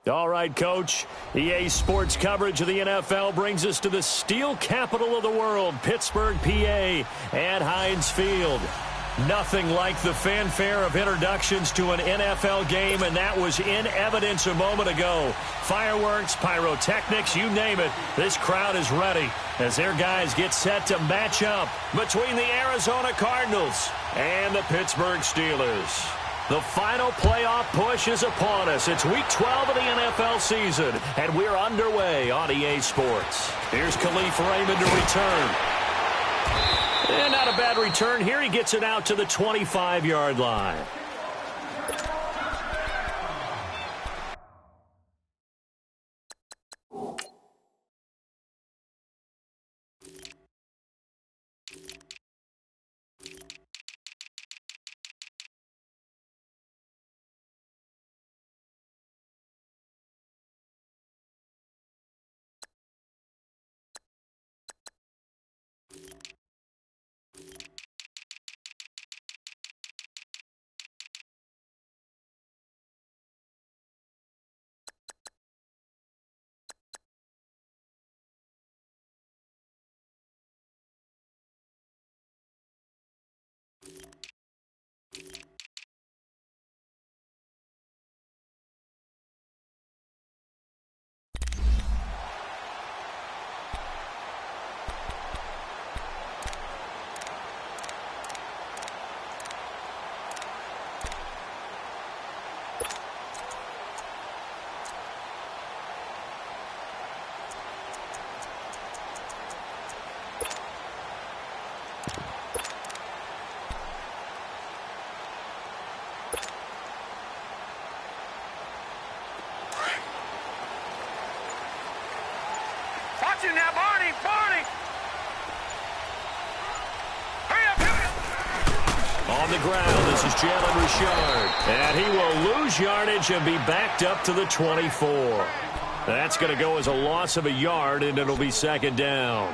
All right, Coach. EA Sports coverage of the NFL brings us to the steel capital of the world, Pittsburgh, PA, at Heinz Field. Nothing like the fanfare of introductions to an NFL game, and that was in evidence a moment ago. Fireworks, pyrotechnics, you name it. This crowd is ready as their guys get set to match up between the Arizona Cardinals and the Pittsburgh Steelers. The final playoff push is upon us. It's Week 12 of the NFL season, and we're underway on EA Sports. Here's Khalif Raymond to return. And not a bad return here. He gets it out to the 25-yard line. Now, Barney! Hurry up, hurry up! On the ground, this is Jalen Richard. And he will lose yardage and be backed up to the 24. That's going to go as a loss of a yard, and it'll be second down.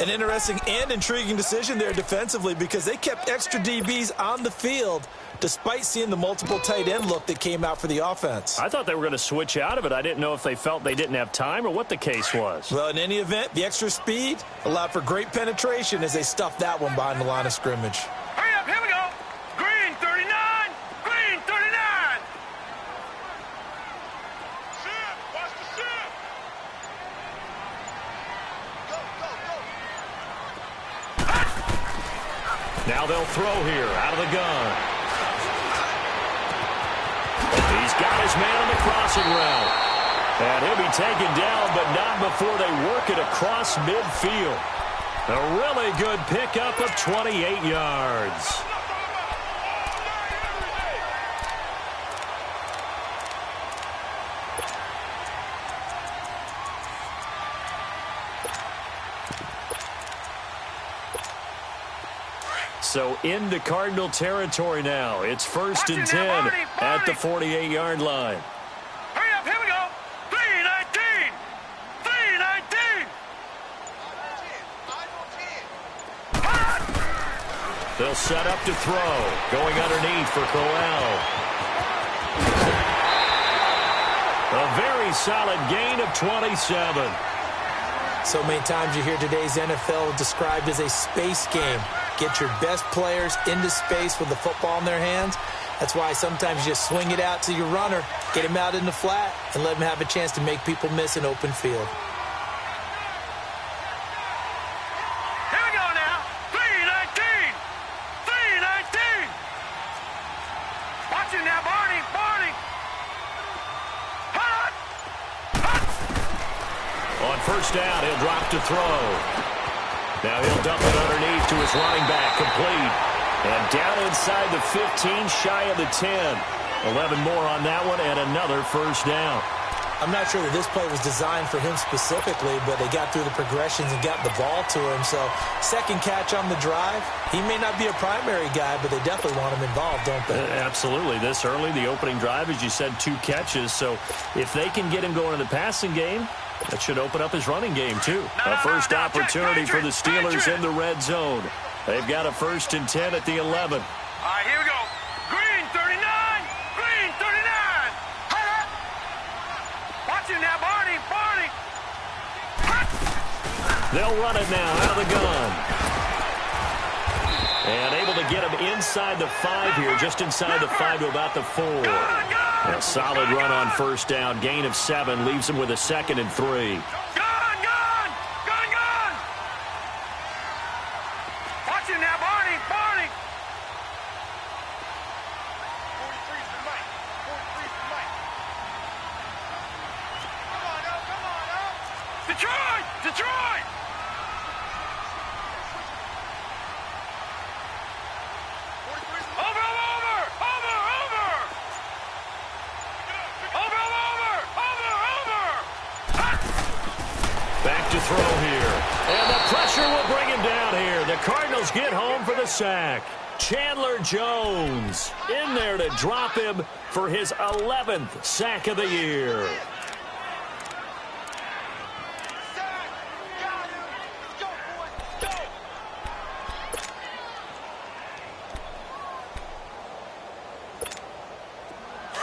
An interesting and intriguing decision there defensively because they kept extra DBs on the field despite seeing the multiple tight end look that came out for the offense. I thought they were going to switch out of it. I didn't know if they felt they didn't have time or what the case was. Well, in any event, the extra speed allowed for great penetration as they stuffed that one behind the line of scrimmage. Hurry up, here we go! Green 39! Green 39! Sit! Watch the sit! Go! Now they'll throw here out of the gun. He's got his man on the crossing route. And he'll be taken down, but not before they work it across midfield. A really good pickup of 28 yards. So into Cardinal territory now. It's 1st and 10 at the 48-yard line. Hurry up, here we go. 3-19. 3-19. They'll set up to throw. Going underneath for Corral. A very solid gain of 27. So many times you hear today's NFL described as a space game. Get your best players into space with the football in their hands. That's why sometimes you just swing it out to your runner, get him out in the flat, and let him have a chance to make people miss an open field. Here we go now. 3-19. 3-19. Watch it now, Barney. Hut! On first down, he'll drop to throw. Now he'll dump it underneath to his running back, complete. And down inside the 15, shy of the 10. 11 more on that one, and another first down. I'm not sure that this play was designed for him specifically, but they got through the progressions and got the ball to him. So second catch on the drive. He may not be a primary guy, but they definitely want him involved, don't they? Absolutely. This early, the opening drive, as you said, 2 catches. So if they can get him going in the passing game, that should open up his running game, too. A first opportunity for the Steelers in the red zone. They've got a 1st and 10 at the 11. All right, here we go. Green 39. Green 39. They'll run it now out of the gun. And able to get him inside the 5 here, just inside the 5 to about the 4. A solid run on first down, gain of 7, leaves him with a 2nd and 3. Watch it now, Barney. Detroit! Over! Back to throw here. And the pressure will bring him down here. The Cardinals get home for the sack. Chandler Jones in there to drop him for his 11th sack of the year.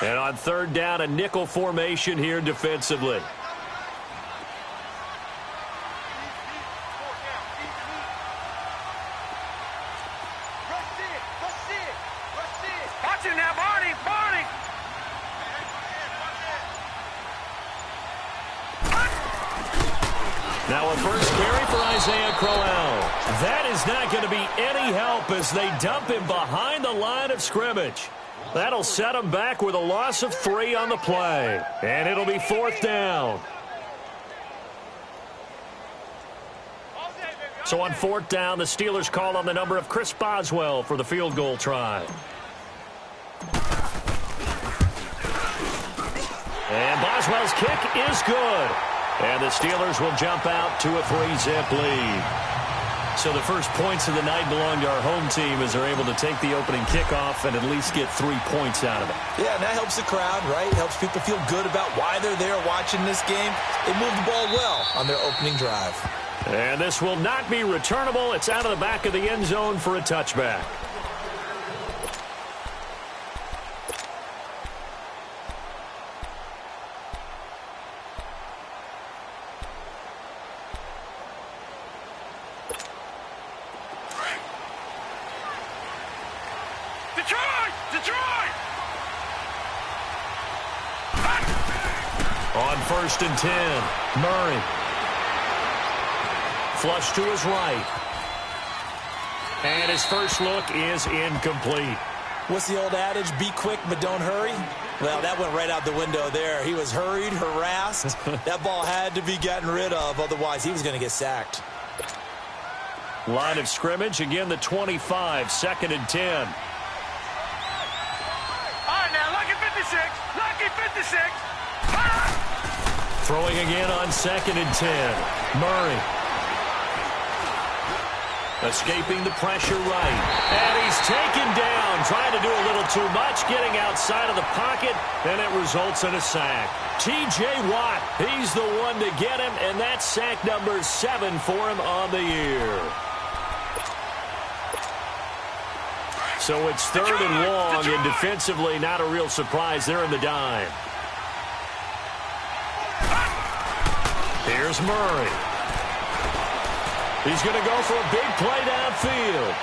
And on third down, a nickel formation here defensively. Watch it now, Barney. Now a first carry for Isaiah Crowell. That is not going to be any help as they dump him behind the line of scrimmage. That'll set him back with a loss of 3 on the play. And it'll be 4th down. So on 4th down, the Steelers call on the number of Chris Boswell for the field goal try. And Boswell's kick is good. And the Steelers will jump out to a 3-zip lead. So the first points of the night belong to our home team as they're able to take the opening kickoff and at least get 3 points out of it. Yeah, and that helps the crowd, right? Helps people feel good about why they're there watching this game. They moved the ball well on their opening drive. And this will not be returnable. It's out of the back of the end zone for a touchback. Detroit! On 1st and 10, Murray. Flush to his right. And his first look is incomplete. What's the old adage? Be quick, but don't hurry? Well, that went right out the window there. He was hurried, harassed. That ball had to be gotten rid of, otherwise he was going to get sacked. Line of scrimmage, again the 25, 2nd and 10. Lucky 56. Throwing again on 2nd and 10. Murray. Escaping the pressure right. And he's taken down. Trying to do a little too much. Getting outside of the pocket. And it results in a sack. T.J. Watt. He's the one to get him. And that's sack number 7 for him on the year. So it's 3rd and long, and defensively not a real surprise. They're in the dime. Here's Murray. He's going to go for a big play downfield.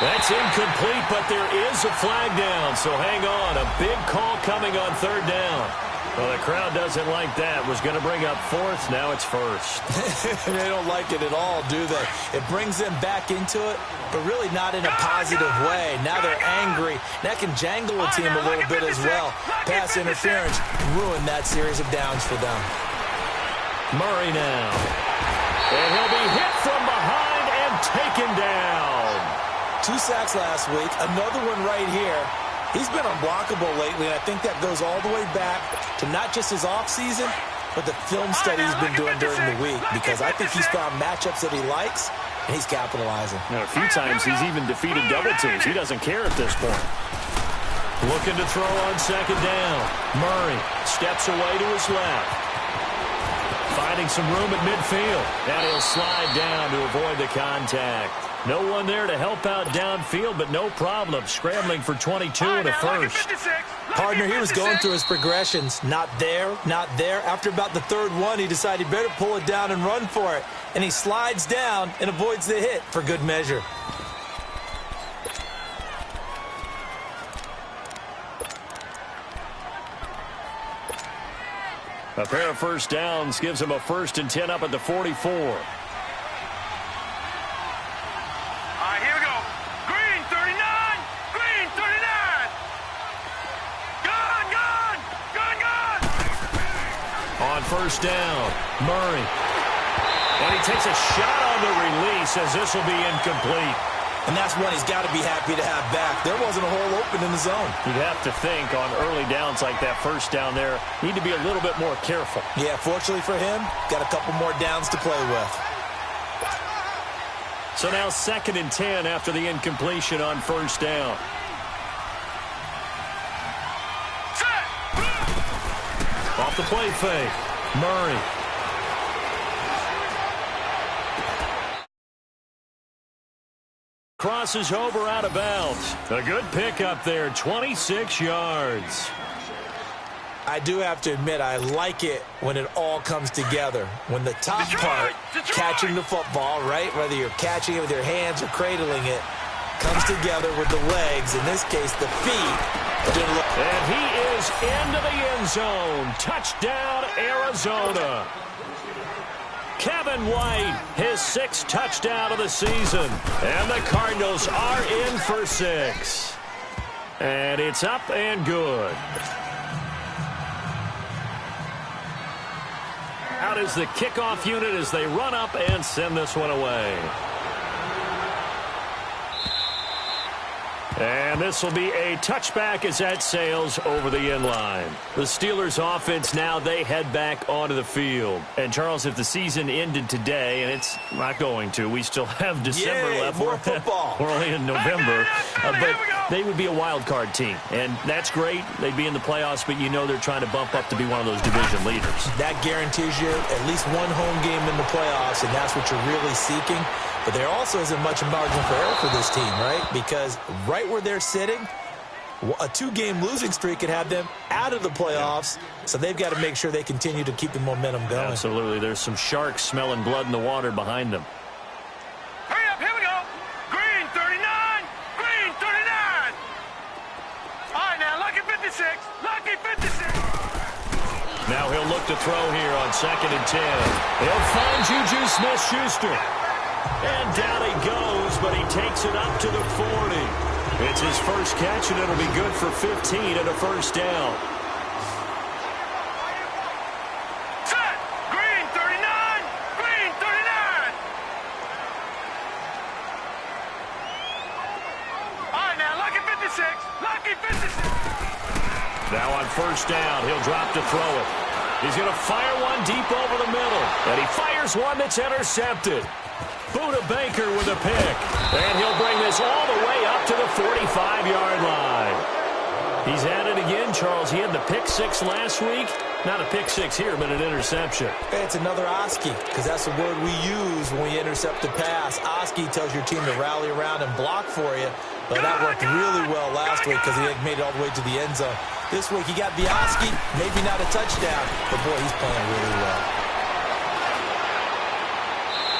That's incomplete, but there is a flag down, so hang on. A big call coming on 3rd down. Well, the crowd doesn't like that. Was going to bring up 4th. Now it's 1st. They don't like it at all, do they? It brings them back into it, but really not in a positive way. Now they're angry. That can jangle a team a little bit as well. Pass interference ruined that series of downs for them. Murray now. And he'll be hit from behind and taken down. 2 sacks last week. Another one right here. He's been unblockable lately, and I think that goes all the way back to not just his offseason, but the film study he's been doing during the week, because I think he's found matchups that he likes, and he's capitalizing. Now, a few times he's even defeated double teams. He doesn't care at this point. Looking to throw on 2nd down. Murray steps away to his left. Finding some room at midfield. And he'll slide down to avoid the contact. No one there to help out downfield, but no problem. Scrambling for 22 and a first. Partner, he was going through his progressions. Not there, not there. After about the third one, he decided he better pull it down and run for it. And he slides down and avoids the hit for good measure. A pair of first downs gives him a 1st and 10 up at the 44. All right, here we go. Green 39. Green 39. Gun, gun, gun, gun. On first down, Murray. And he takes a shot on the release as this will be incomplete. And that's one he's got to be happy to have back. There wasn't a hole open in the zone. You'd have to think on early downs like that first down there, need to be a little bit more careful. Yeah, fortunately for him, got a couple more downs to play with. So now 2nd and 10 after the incompletion on first down. Set. Off the play fake, Murray. Crosses over out of bounds. A good pickup there, 26 yards. I do have to admit, I like it when it all comes together. When the top part, catching the football, right, whether you're catching it with your hands or cradling it, comes together with the legs, in this case, the feet. And he is into the end zone. Touchdown, Arizona. Kevin White, his 6th touchdown of the season. And the Cardinals are in for 6. And it's up and good. Out is the kickoff unit as they run up and send this one away. And this will be a touchback as that sails over the end line. The Steelers offense now, they head back onto the field. And Charles, if the season ended today, and it's not going to, we still have December left. More football. We're only in November. But they would be a wild card team. And that's great. They'd be in the playoffs, but you know they're trying to bump up to be one of those division leaders. That guarantees you at least one home game in the playoffs, and that's what you're really seeking. But there also isn't much margin for error for this team, right? Because right where they're sitting, a 2-game losing streak could have them out of the playoffs. So they've got to make sure they continue to keep the momentum going. Absolutely. There's some sharks smelling blood in the water behind them. Hurry up, here we go. Green 39. Green 39. All right, now, lucky 56. Lucky 56. Now he'll look to throw here on 2nd and 10. He'll find Juju Smith-Schuster. And down he goes, but he takes it up to the 40. It's his first catch, and it'll be good for 15 and a first down. Set. Green 39. Green 39. All right, now, lucky 56. Lucky 56. Now on first down, he'll drop to throw it. He's going to fire one deep over the middle. And he fires one that's intercepted. Buda Baker with a pick. And he'll bring this all the way up to the 45-yard line. He's at it again, Charles. He had the pick 6 last week. Not a pick 6 here, but an interception. It's another Oski, because that's the word we use when we intercept a pass. Oski tells your team to rally around and block for you. But that worked really well last week because he made it all the way to the end zone. This week he got the Oski, maybe not a touchdown, but boy, he's playing really well.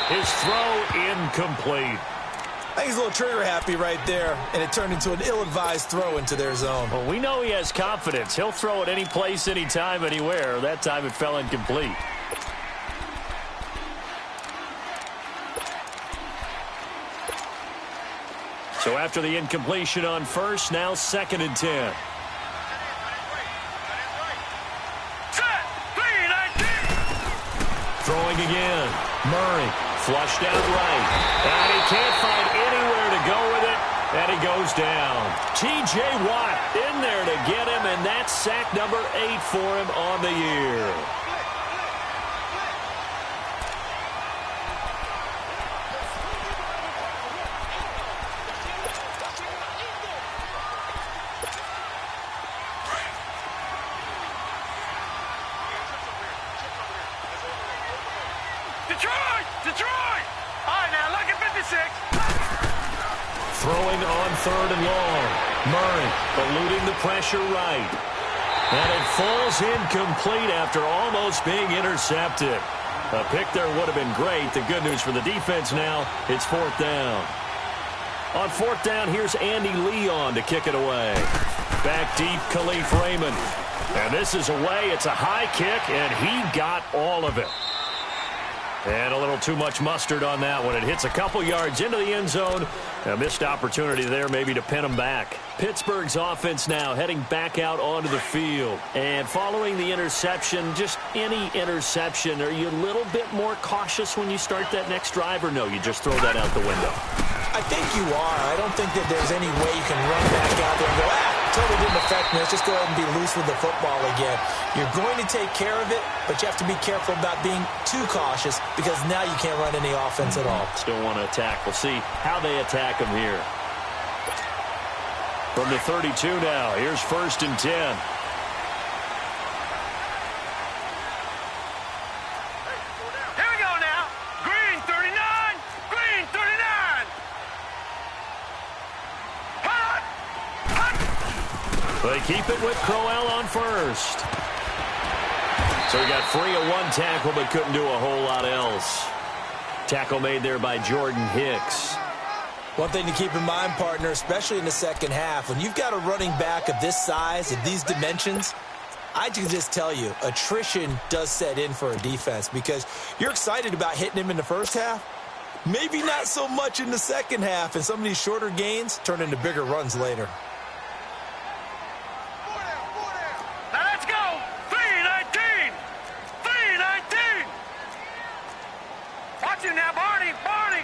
His throw incomplete. I think he's a little trigger happy right there, and it turned into an ill-advised throw into their zone. Well, we know he has confidence. He'll throw it any place, anytime, anywhere. That time it fell incomplete. So after the incompletion on first, now 2nd and 10. Throwing again. Murray flushed out right. And he can't find anywhere to go with it. And he goes down. T.J. Watt in there to get him, and that's sack number 8 for him on the year. Detroit! Detroit! All right, now, look at 56. Throwing on 3rd and long. Murray eluding the pressure right. And it falls incomplete after almost being intercepted. A pick there would have been great. The good news for the defense now, it's 4th down. On 4th down, here's Andy Leon to kick it away. Back deep, Khalif Raymond. And this is away. It's a high kick, and he got all of it. And a little too much mustard on that one. It hits a couple yards into the end zone. A missed opportunity there maybe to pin them back. Pittsburgh's offense now heading back out onto the field. And following the interception, just any interception, are you a little bit more cautious when you start that next drive, or no, you just throw that out the window? I think you are. I don't think that there's any way you can run back out there and go, totally didn't affect me. Let's just go ahead and be loose with the football again. You're going to take care of it, but you have to be careful about being too cautious because now you can't run any offense at all. Still want to attack. We'll see how they attack him here. From the 32 now, here's 1st and 10. Here we go now. Green 39. Green 39. Hot. They keep it with Crowell on 1st. So he got free of one tackle but couldn't do a whole lot else. Tackle made there by Jordan Hicks. One thing to keep in mind, partner, especially in the second half, when you've got a running back of this size, of these dimensions, I can just tell you, attrition does set in for a defense because you're excited about hitting him in the first half. Maybe not so much in the second half, and some of these shorter gains turn into bigger runs later. Now let's go. 3-19. 3-19. Watch him now, Barney. Barney.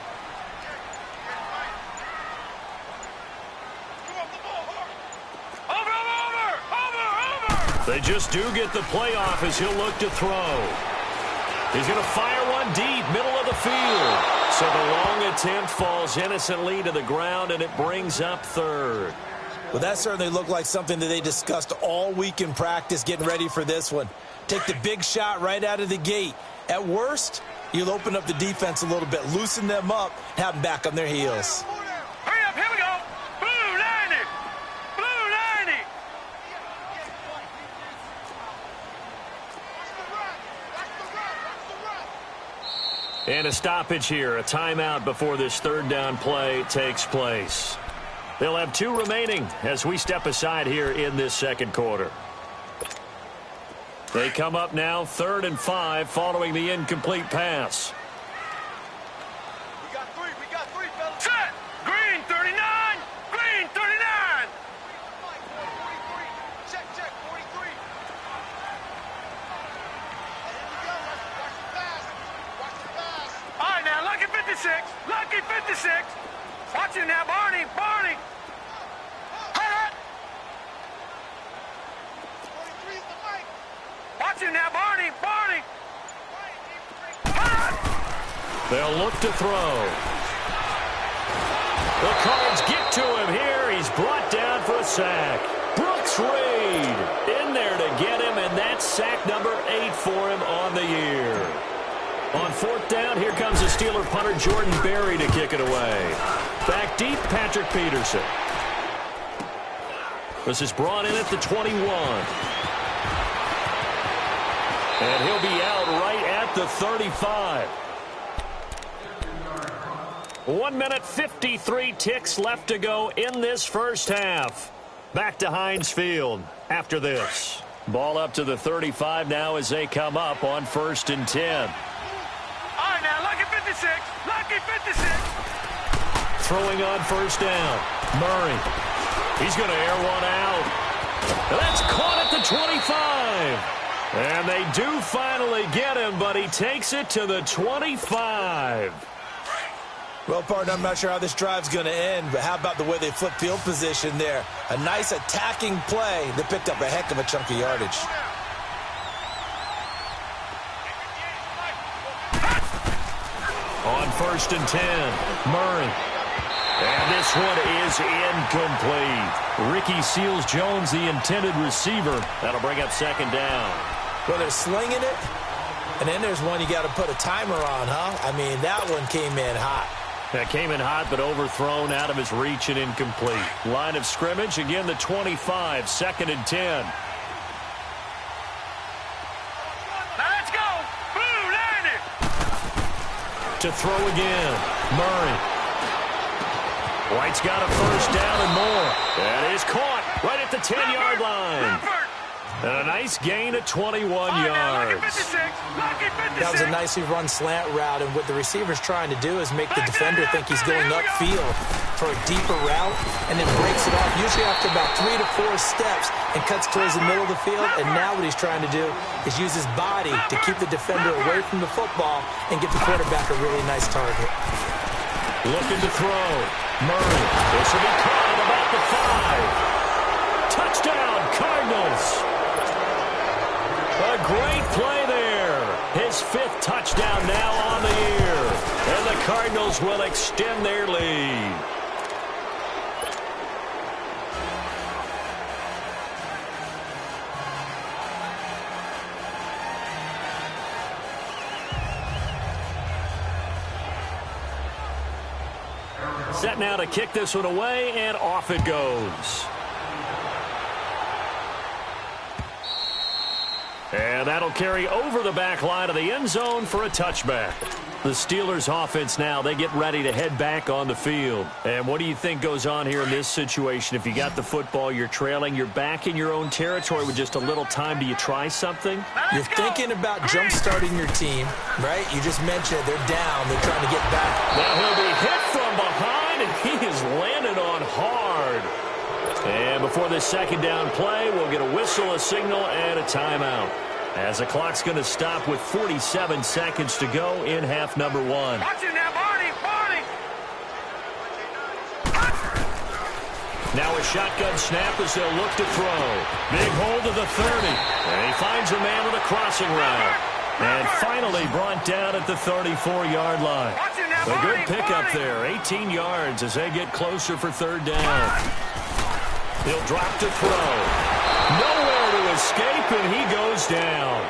They just do get the playoff as he'll look to throw. He's going to fire one deep, middle of the field. So the long attempt falls innocently to the ground, and it brings up 3rd. Well, that certainly looked like something that they discussed all week in practice getting ready for this one. Take the big shot right out of the gate. At worst, you'll open up the defense a little bit, loosen them up, have them back on their heels. Hurry up, here we go. Blue 90. Blue 90. And a stoppage here, a timeout before this 3rd down play takes place. They'll have 2 remaining as we step aside here in this second quarter. They come up now 3rd and 5 following the incomplete pass. We got three, fellas. Set. Green 39. Green 39. Check, 43. All right, now, lucky 56. Lucky 56. Watch him now, Barney. Barney. Hot. Watch him now, Barney. Barney. Hot. They'll look to throw. The Cards get to him here. He's brought down for a sack. Brooks Reed in there to get him, and that's sack number 8 for him on the year. On 4th down, here comes the Steeler punter Jordan Berry to kick it away. Back deep, Patrick Peterson. This is brought in at the 21. And he'll be out right at the 35. 1 minute, 53 ticks left to go in this first half. Back to Heinz Field after this. Ball up to the 35 now as they come up on 1st and 10. All right, now, lucky 56. Lucky 56. Throwing on 1st down. Murray. He's going to air one out. And that's caught at the 25. And they do finally get him, but he takes it to the 25. Well, partner, I'm not sure how this drive's going to end, but how about the way they flip field position there? A nice attacking play that picked up a heck of a chunk of yardage. On 1st and 10, Murray. And this one is incomplete. Ricky Seals-Jones, the intended receiver. That'll bring up 2nd down. Well, they're slinging it, and then there's one you got to put a timer on, huh? I mean, that one came in hot. That came in hot, but overthrown out of his reach and incomplete. Line of scrimmage, again, the 25, 2nd and 10. Let's go. Blue, land it. To throw again, Murray. White's got a first down and more. That is caught right at the 10-yard line. And a nice gain of 21 yards. That was a nicely run slant route, and what the receiver's trying to do is make the defender think he's going upfield for a deeper route, and then breaks it off, usually after about 3 to 4 steps, and cuts towards the middle of the field. And now what he's trying to do is use his body to keep the defender away from the football and give the quarterback a really nice target. Looking to throw. Murray. This will be caught at about the 5. Touchdown, Cardinals. A great play there. His 5th touchdown now on the year. And the Cardinals will extend their lead. Set now to kick this one away, and off it goes. And that'll carry over the back line of the end zone for a touchback. The Steelers offense now, they get ready to head back on the field. And what do you think goes on here in this situation? If you got the football, you're trailing, you're back in your own territory with just a little time. Do you try something? You're thinking about jump-starting your team, right? You just mentioned they're down. They're trying to get back. Now he'll be hit from behind, and he is landed on hard. And before this second down play, we'll get a whistle, a signal, and a timeout. As the clock's going to stop with 47 seconds to go in half number 1. Watch it now, Barney, Barney. Now a shotgun snap as they'll look to throw. Big hold to the 30. And he finds a man with a crossing route. And finally brought down at the 34-yard line. A good pickup there, 18 yards as they get closer for 3rd down. He'll drop to throw. Nowhere to escape, and he goes down.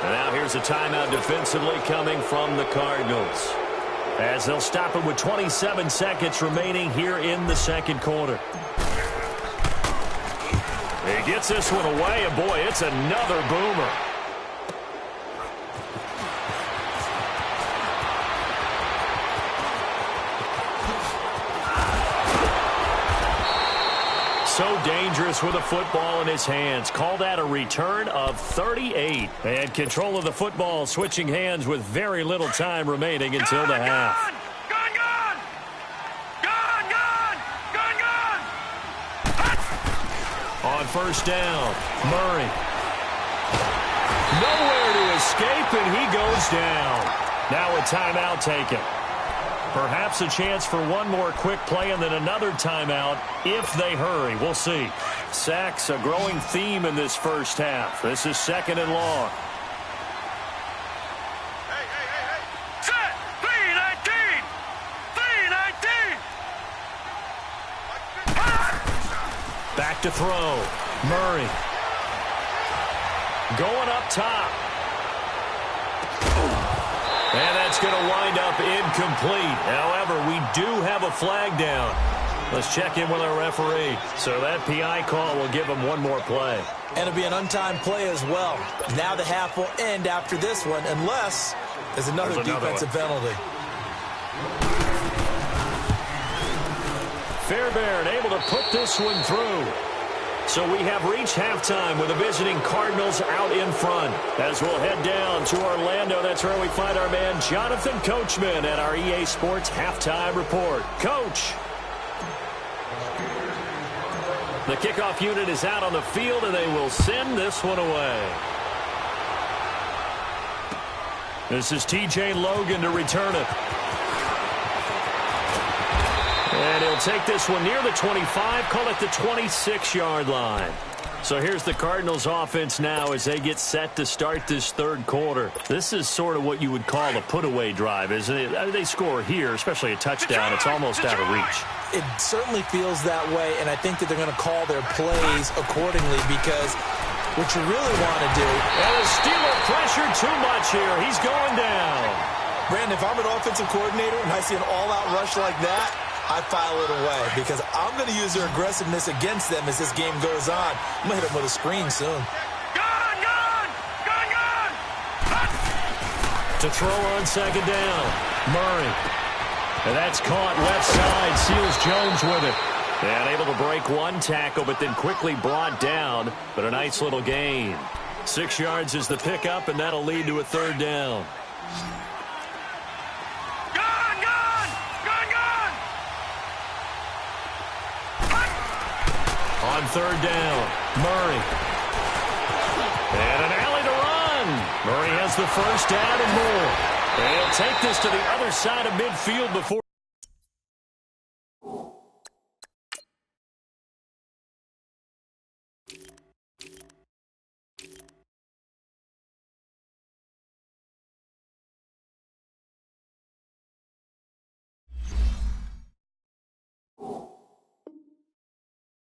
And now here's a timeout defensively coming from the Cardinals, as they'll stop it with 27 seconds remaining here in the second quarter. He gets this one away, and boy, it's another boomer. So dangerous with a football in his hands. Call that a return of 38. And control of the football switching hands with very little time remaining until the half. Gun, gun! Gun, gun! Gun, gun! On first down, Murray. Nowhere to escape, and he goes down. Now a timeout taken. Perhaps a chance for one more quick play and then another timeout if they hurry. We'll see. Sacks, a growing theme in this first half. This is 2nd and long. Hey, hey, hey, hey! Set! 319! 319! Back to throw. Murray. Going up top. And that's going to wind up incomplete. However, we do have a flag down. Let's check in with our referee. So that PI call will give him one more play. And it'll be an untimed play as well. Now the half will end after this one, unless there's another defensive penalty. Fairbairn able to put this one through. So we have reached halftime with the visiting Cardinals out in front. As we'll head down to Orlando, that's where we find our man Jonathan Coachman at our EA Sports Halftime Report. Coach. The kickoff unit is out on the field, and they will send this one away. This is TJ Logan to return it. And he'll take this one near the 25, call it the 26-yard line. So here's the Cardinals offense now as they get set to start this third quarter. This is sort of what you would call a put-away drive, isn't it? I mean, they score here, especially a touchdown. It's almost out of reach. It certainly feels that way, and I think that they're going to call their plays accordingly because what you really want to do. And the Steeler pressure too much here. He's going down. Brandon, if I'm an offensive coordinator and I see an all-out rush like that, I file it away because I'm going to use their aggressiveness against them as this game goes on. I'm going to hit them with a screen soon. To throw on second down, Murray. And that's caught left side, Seals Jones with it. And able to break one tackle, but then quickly brought down. But a nice little gain. 6 yards is the pickup, and that'll lead to a third down. On third down, Murray. And an alley to run. Murray has the first down and more. And he'll take this to the other side of midfield before.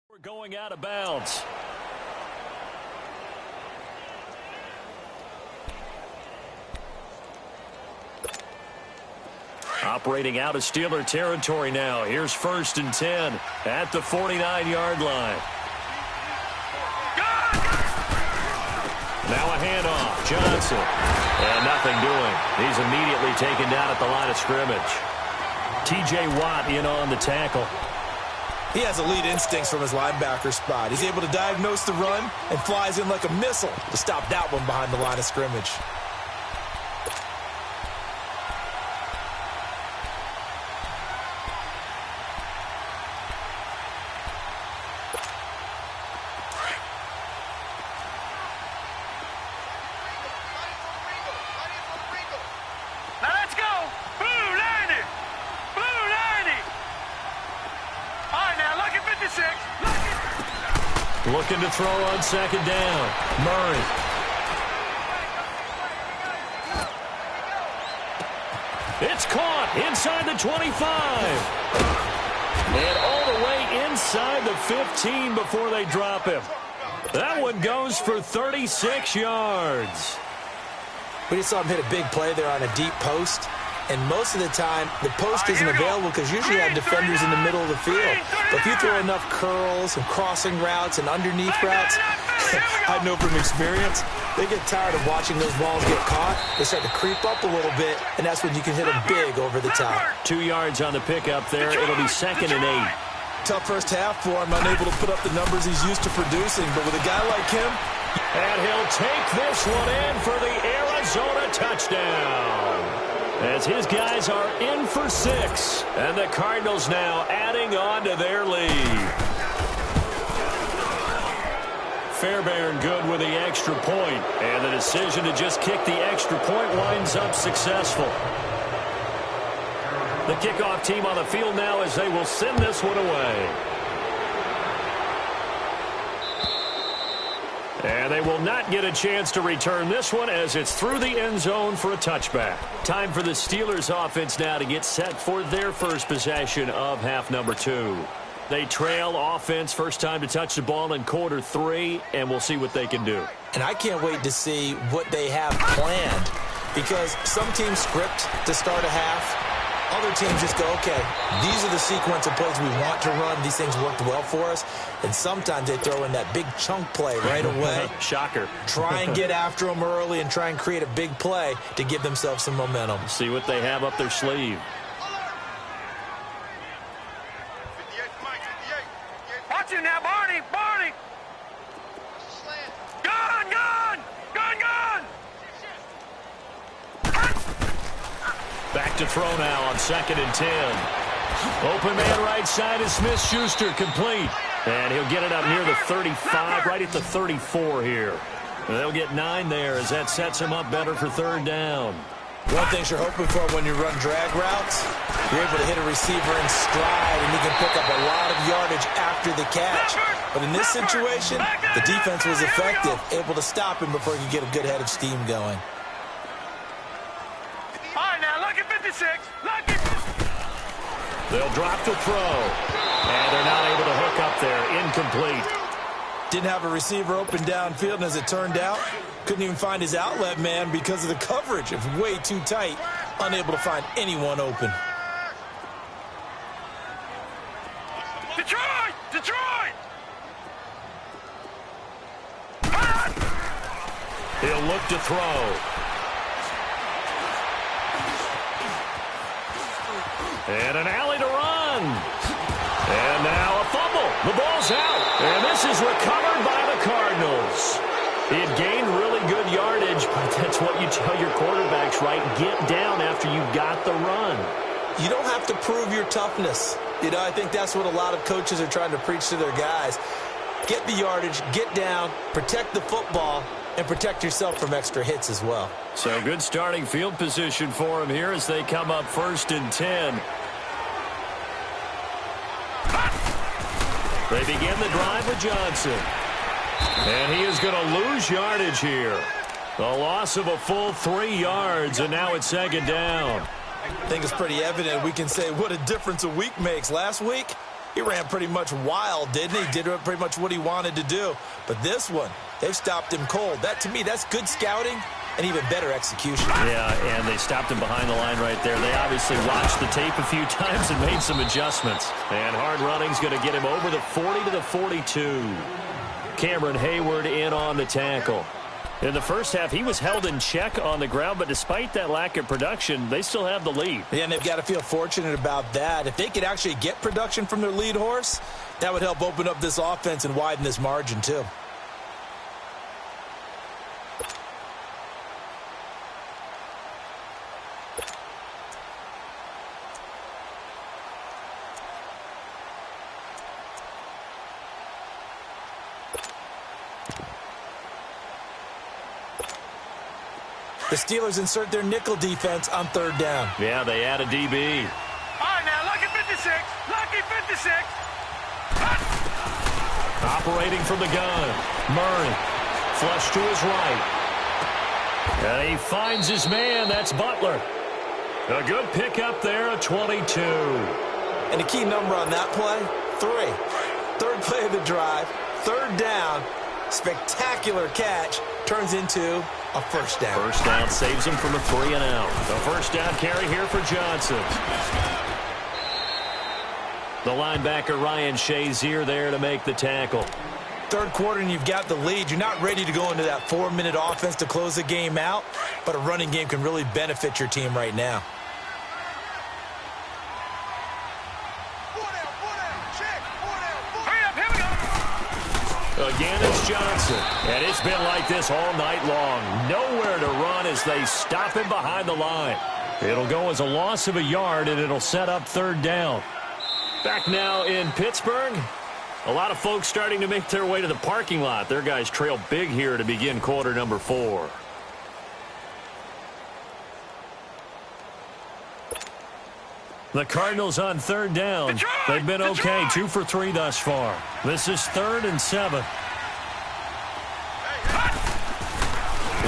We're going out of bounds. Operating out of Steeler territory now. Here's 1st and 10 at the 49-yard line. Now a handoff. Johnson. And nothing doing. He's immediately taken down at the line of scrimmage. T.J. Watt in on the tackle. He has elite instincts from his linebacker spot. He's able to diagnose the run and flies in like a missile to stop that one behind the line of scrimmage. Looking to throw on second down. Murray. It's caught inside the 25. And all the way inside the 15 before they drop him. That one goes for 36 yards. We just saw him hit a big play there on a deep post. And most of the time, the post isn't available because usually you have defenders in the middle of the field. But if you throw enough curls and crossing routes and underneath routes, I know from experience, they get tired of watching those balls get caught. They start to creep up a little bit, and that's when you can hit them big over the top. 2 yards on the pickup there. It'll be 2nd and 8. Tough first half for him, unable to put up the numbers he's used to producing. But with a guy like him, and he'll take this one in for the Arizona touchdown. As his guys are in for 6. And the Cardinals now adding on to their lead. Fairbairn good with the extra point. And the decision to just kick the extra point winds up successful. The kickoff team on the field now as they will send this one away. And they will not get a chance to return this one as it's through the end zone for a touchback. Time for the Steelers offense now to get set for their first possession of half number 2. They trail offense first time to touch the ball in quarter 3, and we'll see what they can do. And I can't wait to see what they have planned because some teams script to start a half. Other teams just go, okay, these are the sequence of plays we want to run. These things worked well for us. And sometimes they throw in that big chunk play right away. Shocker. Try and get after them early and try and create a big play to give themselves some momentum. See what they have up their sleeve. Watch him now, Barney. Barney. Gun, gun. Gun, gun. Back to throw now on 2nd and 10. Open man right side is Smith-Schuster, complete. And he'll get it up near the 35, right at the 34 here. And they'll get 9 there as that sets him up better for 3rd down. One thing you're hoping for when you run drag routes, you're able to hit a receiver in stride, and you can pick up a lot of yardage after the catch. But in this situation, the defense was effective, able to stop him before he could get a good head of steam going. All right, now, look at 56. Look at... They'll drop the throw. And they're not able to hook up there. Incomplete. Didn't have a receiver open downfield, and as it turned out, couldn't even find his outlet man because of the coverage. It was way too tight unable to find anyone open. Detroit! Detroit! He'll look to throw. And an alley to run. And now a fumble. The ball's out. And this is recovered by the Cardinals. He had gained really good yardage, but that's what you tell your quarterbacks, right? Get down after you got the run. You don't have to prove your toughness. You know, I think that's what a lot of coaches are trying to preach to their guys. Get the yardage, get down, protect the football, and protect yourself from extra hits as well. So good starting field position for him here as they come up 1st and 10. They begin the drive with Johnson. And he is going to lose yardage here. A loss of a full 3 yards, and now it's 2nd down. I think it's pretty evident. We can say what a difference a week makes. Last week, he ran pretty much wild, didn't he? Did pretty much what he wanted to do. But this one, they've stopped him cold. That, to me, that's good scouting and even better execution. Yeah, and they stopped him behind the line right there. They obviously watched the tape a few times and made some adjustments. And hard running's going to get him over the 40 to the 42. Cameron Hayward in on the tackle. In the first half, he was held in check on the ground, but despite that lack of production, they still have the lead. Yeah, and they've got to feel fortunate about that. If they could actually get production from their lead horse, that would help open up this offense and widen this margin too. The Steelers insert their nickel defense on 3rd down. Yeah, they add a DB. All right, now, lucky 56. Lucky 56. Operating from the gun. Murray. Flush to his right. And he finds his man. That's Butler. A good pickup there, a 22. And the key number on that play, 3. 3rd play of the drive, 3rd down, spectacular catch, turns into a 1st down. 1st down saves him from a 3 and out. The 1st down carry here for Johnson. The linebacker Ryan Shazier there to make the tackle. 3rd quarter and you've got the lead. You're not ready to go into that 4-minute offense to close the game out, but a running game can really benefit your team right now. Again, it's Johnson. And it's been like this all night long. Nowhere to run as they stop him behind the line. It'll go as a loss of a yard, and it'll set up 3rd down. Back now in Pittsburgh. A lot of folks starting to make their way to the parking lot. Their guys trail big here to begin quarter number 4. The Cardinals on 3rd down. They've been okay, 2 for 3 thus far. This is 3rd and 7.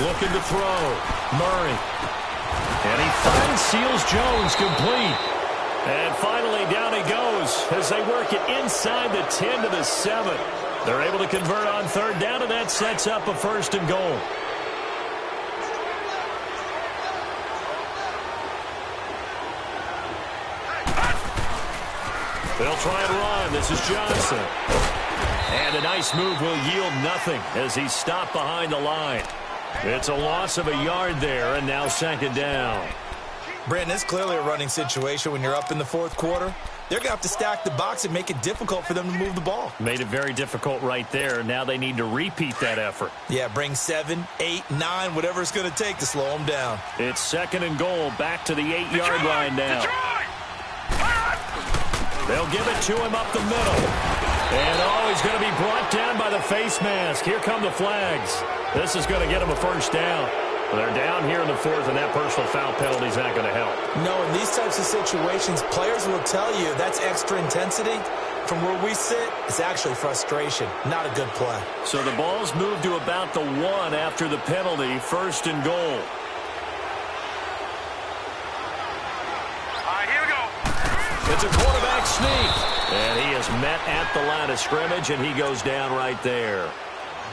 Looking to throw. Murray. And he finds Seals Jones complete. And finally down he goes as they work it inside the 10 to the 7. They're able to convert on 3rd down, and that sets up a 1st and goal. They'll try and run. This is Johnson. And a nice move will yield nothing as he's stopped behind the line. It's a loss of a yard there, and now 2nd down. Brandon, it's clearly a running situation when you're up in the 4th quarter. They're going to have to stack the box and make it difficult for them to move the ball. Made it very difficult right there. Now they need to repeat that effort. Yeah, bring 7, 8, 9, whatever it's going to take to slow them down. It's 2nd and goal, back to the 8-yard line now. They'll give it to him up the middle. And, he's going to be brought down by the face mask. Here come the flags. This is going to get him a 1st down. They're down here in the 4th, and that personal foul penalty is not going to help. No, in these types of situations, players will tell you that's extra intensity. From where we sit, it's actually frustration. Not a good play. So the ball's moved to about the 1 after the penalty. 1st and goal. It's a quarterback sneak. And he is met at the line of scrimmage, and he goes down right there.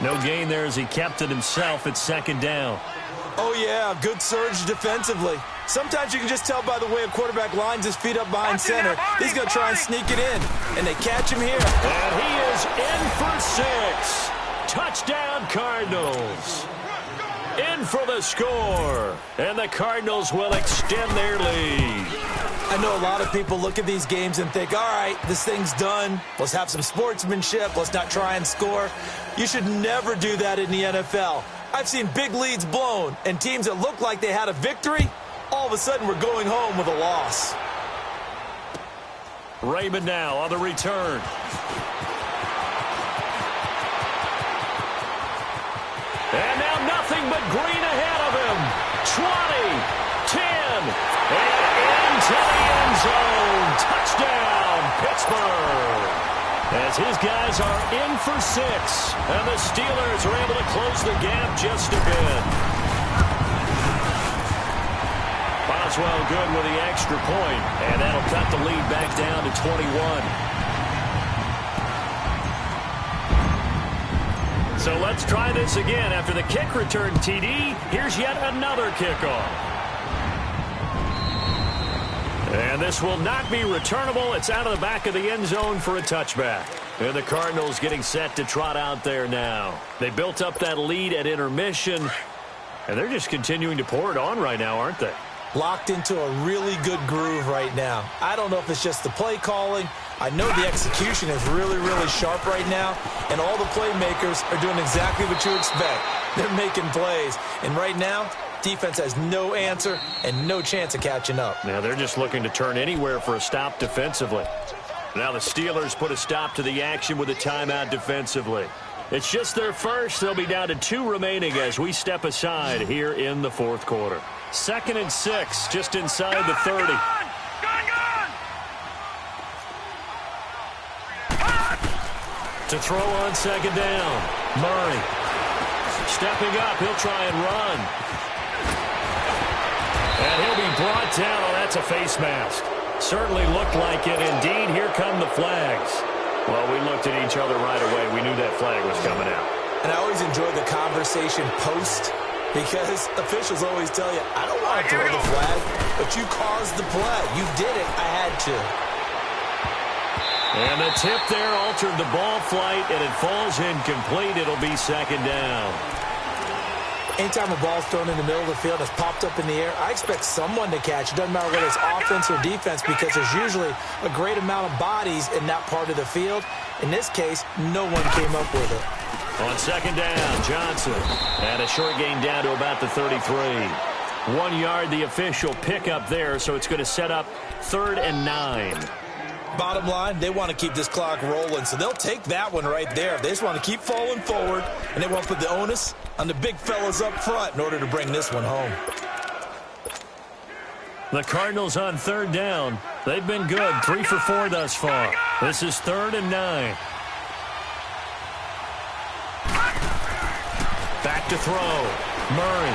No gain there as he kept it himself at 2nd down. Oh, yeah, good surge defensively. Sometimes you can just tell by the way a quarterback lines his feet up behind center. He's going to try and sneak it in, and they catch him here. And he is in for 6. Touchdown, Cardinals. In for the score, and the Cardinals will extend their lead. I know a lot of people look at these games and think, all right, this thing's done. Let's have some sportsmanship. Let's not try and score. You should never do that in the NFL. I've seen big leads blown, and teams that look like they had a victory, all of a sudden we're going home with a loss. Raymond now on the return. And now nothing but green ahead of him. 20, 10, and into the end zone. Touchdown, Pittsburgh. As his guys are in for 6, and the Steelers are able to close the gap just a bit. Boswell good with the extra point, and that'll cut the lead back down to 21. So let's try this again. After the kick return TD, here's yet another kickoff. And this will not be returnable. It's out of the back of the end zone for a touchback. And the Cardinals getting set to trot out there now. They built up that lead at intermission, and they're just continuing to pour it on right now, aren't they? Locked into a really good groove right now. I don't know if it's just the play calling. I know the execution is really, really sharp right now, and all the playmakers are doing exactly what you expect. They're making plays, and right now, defense has no answer and no chance of catching up. Now they're just looking to turn anywhere for a stop defensively. Now the Steelers put a stop to the action with a timeout defensively. It's just their first. They'll be down to 2 remaining as we step aside here in the fourth quarter. 2nd and 6, just inside the 30. To throw on 2nd down. Murray. Stepping up, he'll try and run. And he'll be brought down. Oh, that's a face mask. Certainly looked like it. Indeed, here come the flags. Well, we looked at each other right away. We knew that flag was coming out. And I always enjoy the conversation post, because officials always tell you, I don't want to throw the flag, but you caused the play. You did it. I had to. And the tip there altered the ball flight, and it falls incomplete. It'll be 2nd down. Anytime a ball's thrown in the middle of the field, it's popped up in the air, I expect someone to catch. It doesn't matter whether it's offense or defense, because there's usually a great amount of bodies in that part of the field. In this case, no one came up with it. On 2nd down, Johnson. And a short gain down to about the 33. 1 yard, the official pickup there, so it's going to set up 3rd and 9. Bottom line, they want to keep this clock rolling, so they'll take that one right there. They just want to keep falling forward, and they want to put the onus on the big fellas up front in order to bring this one home. The Cardinals on 3rd down. They've been good, 3 for 4 thus far. This is 3rd and 9. Back to throw. Murray.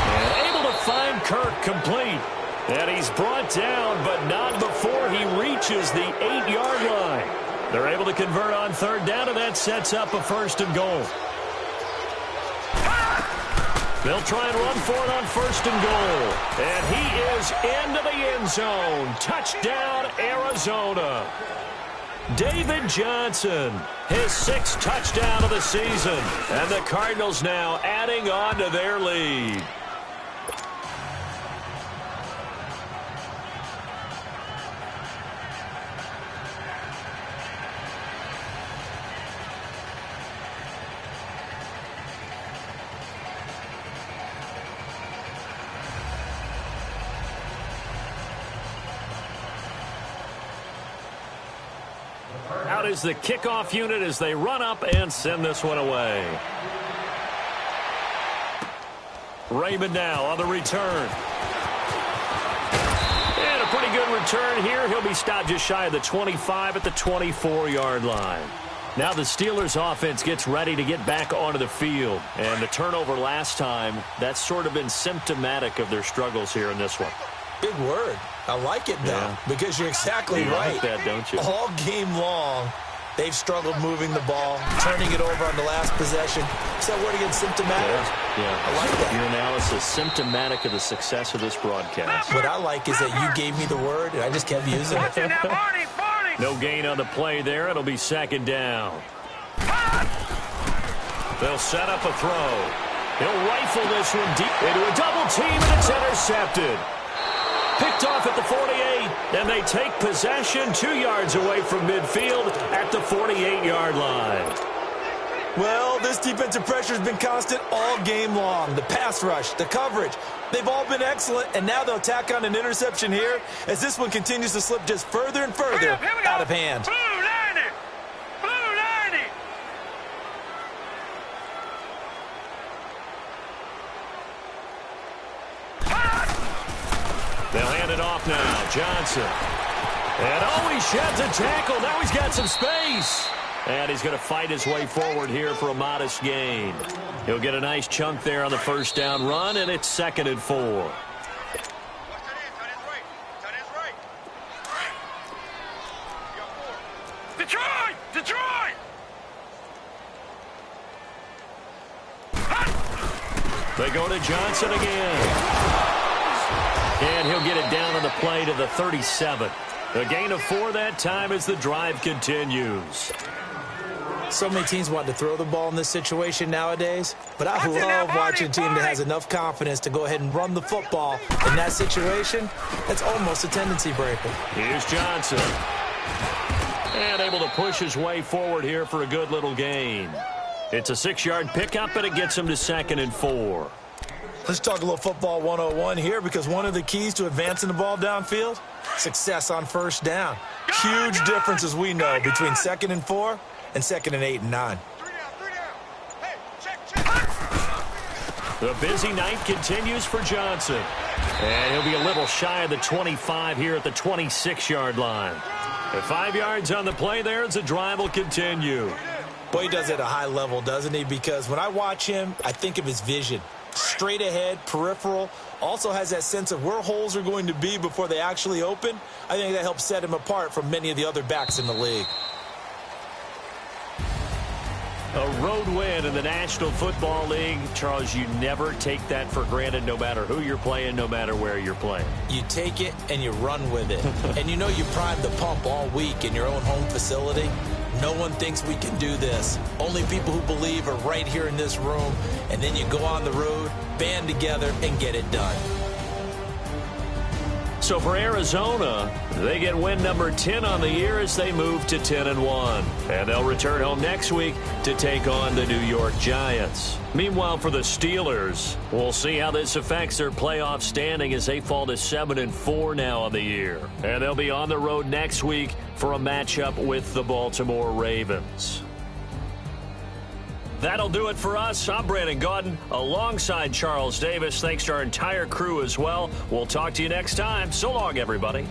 And able to find Kirk complete. And he's brought down, but not before he reaches the 8-yard line. They're able to convert on 3rd down, and that sets up a 1st and goal. They'll try and run for it on 1st and goal. And he is into the end zone. Touchdown, Arizona. David Johnson, his 6th touchdown of the season. And the Cardinals now adding on to their lead. Out is the kickoff unit as they run up and send this one away. Raymond now on the return. And a pretty good return here. He'll be stopped just shy of the 25 at the 24-yard line. Now the Steelers offense gets ready to get back onto the field. And the turnover last time, that's sort of been symptomatic of their struggles here in this one. Big word. I like it, though, because you're exactly right. Like that, don't you? All game long, They've struggled moving the ball, turning it over on the last possession. Is that word again, symptomatic? Yeah. I like that. Your analysis, symptomatic of the success of this broadcast. What I like is that you gave me the word, and I just kept using it. No gain on the play there. It'll be second down. They'll set up a throw. He'll rifle this one deep into a double team, and it's intercepted. Picked off at the 48, and they take possession 2 yards away from midfield at the 48-yard line. Well, this defensive pressure has been constant all game long. The pass rush, the coverage, they've all been excellent, and now they'll tack on an interception here as this one continues to slip just further and further out of hand. Blue 90! Blue 90! They'll hand it off now. Johnson. And he sheds a tackle. Now he's got some space. And he's going to fight his way forward here for a modest gain. He'll get a nice chunk there on the first down run, and it's 2nd and 4. Detroit! Detroit! They go to Johnson again. And he'll get it down on the play to the 37. A gain of 4 that time as the drive continues. So many teams want to throw the ball in this situation nowadays, but I love watching a team that has enough confidence to go ahead and run the football. In that situation, that's almost a tendency breaker. Here's Johnson. And able to push his way forward here for a good little gain. It's a 6-yard pickup, and it gets him to 2nd and 4. Let's talk a little football 101 here, because one of the keys to advancing the ball downfield, success on first down. Huge difference, as we know, between 2nd and 4 and 2nd and 8 and 9. The busy night continues for Johnson. And he'll be a little shy of the 25 here at the 26-yard line. At 5 yards on the play there as the drive will continue. Boy, he does it at a high level, doesn't he? Because when I watch him, I think of his vision. Straight ahead, peripheral, also has that sense of where holes are going to be before they actually open. I think that helps set him apart from many of the other backs in the league. A road win in the National Football League. Charles, you never take that for granted, no matter who you're playing, no matter where you're playing. You take it and you run with it. And you know you primed the pump all week in your own home facility. No one thinks we can do this. Only people who believe are right here in this room. And then you go on the road, band together, and get it done. So for Arizona, they get win number 10 on the year as they move to 10-1. And they'll return home next week to take on the New York Giants. Meanwhile, for the Steelers, we'll see how this affects their playoff standing as they fall to 7-4 now on the year. And they'll be on the road next week for a matchup with the Baltimore Ravens. That'll do it for us. I'm Brandon Gaudin alongside Charles Davis. Thanks to our entire crew as well. We'll talk to you next time. So long, everybody.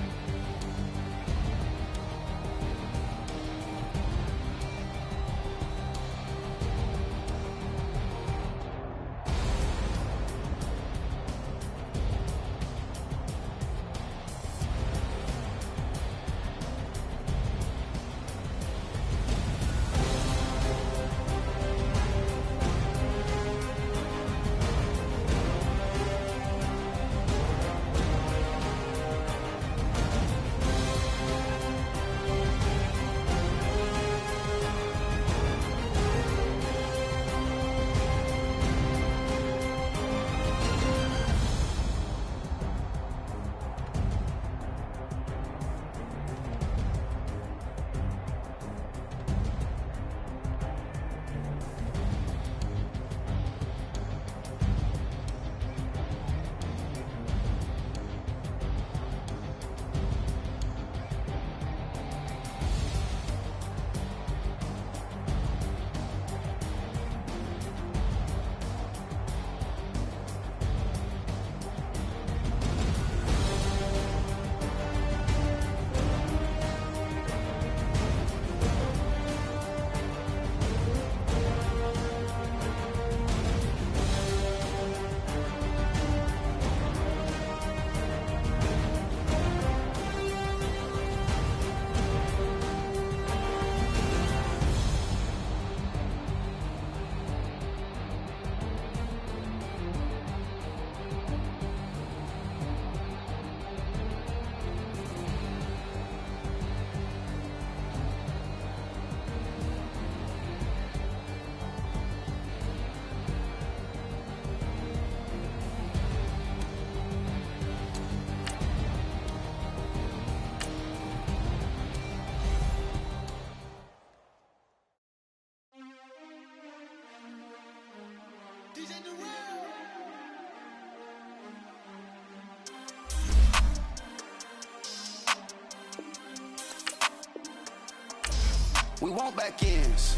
We want back ends.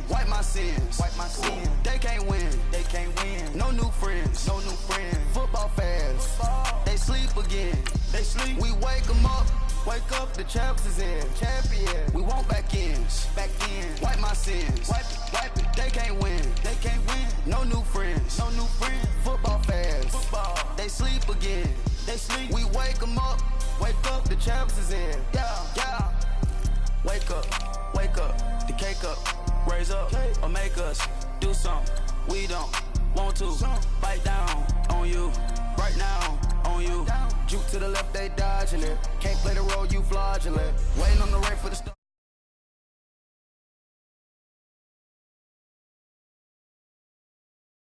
Wipe my sins. They can't win. No new friends. Football fans. They sleep again. We wake them up. The champs is in. We want back ends. Wipe my sins. Wipe it. They can't win. No new friends. Football fans. They sleep again. We wake them up. The champs is in. Yeah. Wake up. The cake up. Raise up or make us do something we don't want to. Bite down on you. Right now on you. Juke to the left, they dodging it. Can't play the role, you fraudulent.